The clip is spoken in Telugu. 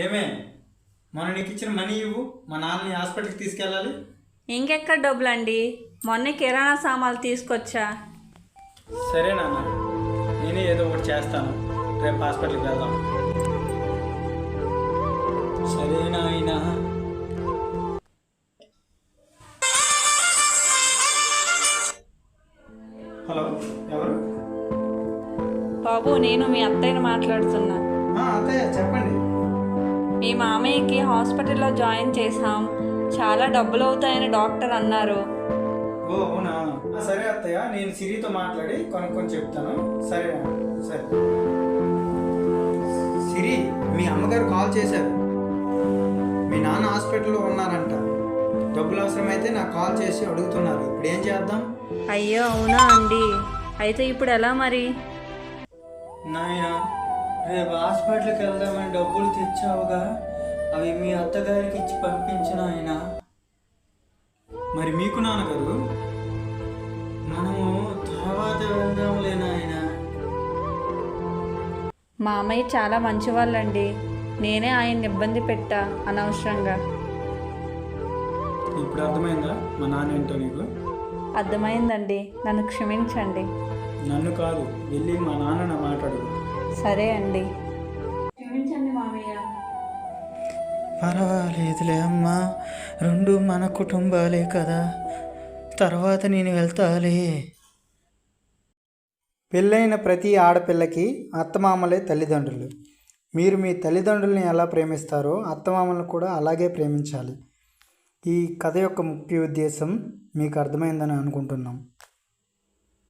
ఏమే మొన్న నీకు ఇచ్చిన మనీ ఇవ్వు, మా నాన్నని హాస్పిటల్కి తీసుకెళ్ళాలి. ఇంకెక్కడ డబ్బులండి? మొన్న కిరాణా సామాన్లు తీసుకొచ్చా. సరే నాన్న, నేనే ఏదో ఒకటి చేస్తాను. రేపు హాస్పిటల్కి వెళ్దాం. సరే నాయనా. హలో, ఎవరు? బాబు, నేను మీ అత్తయ్యని మాట్లాడుతున్నా. అత్తయ్య చెప్పండి. మీ మామయ్యకి హాస్పిటల్లో జాయిన్ చేసాం, చాలా డబ్బులు అవుతాయని డాక్టర్ అన్నారు. ఓ అవునా, సరే అత్తయ్య, నేను సిరితో మాట్లాడి కొనుక్కొని చెప్తాను. సరే సరే. సిరి, మీ అమ్మగారు కాల్ చేశారు. మీ నాన్న హాస్పిటల్లో ఉన్నారంట. డబ్బులు అవసరమైతే నాకు కాల్ చేసి అడుగుతున్నారు. ఇప్పుడు ఏం చేద్దాం? అయ్యో అవునా అండి, అయితే ఇప్పుడు ఎలా మరి? నాయనా, రేపు హాస్పిటల్కి వెళ్దామని డబ్బులు తెచ్చావుగా, అవి మీ అత్తగారికి ఇచ్చి పంపించిన ఆయన. మరి మీకు నాన్నగారు? మనము తర్వాత వెళ్దాంలే నాయన. మామయ్య చాలా మంచివాళ్ళండి, నేనే ఆయన్ని ఇబ్బంది పెట్టా అనవసరంగా. ఇప్పుడు అర్థమైందా మా నాన్న ఏంటో నీకు? అర్థమైందండి, నన్ను క్షమించండి. నన్ను కాదు, వెళ్ళి మా నాన్న మాట్లాడు. సరే అండి, క్షమించండి మామయ్య. పర్వాలేదులే అమ్మా, రెండు మన కుటుంబాలే కదా, తర్వాత నేను వెళ్తాలే. పెళ్ళైన ప్రతి ఆడపిల్లకి అత్తమామలే తల్లిదండ్రులు. మీరు మీ తల్లిదండ్రుల్ని ఎలా ప్రేమిస్తారో అత్తమామలను కూడా అలాగే ప్రేమించాలి. ఈ కథ యొక్క ముఖ్య ఉద్దేశం మీకు అర్థమైందని అనుకుంటున్నాం.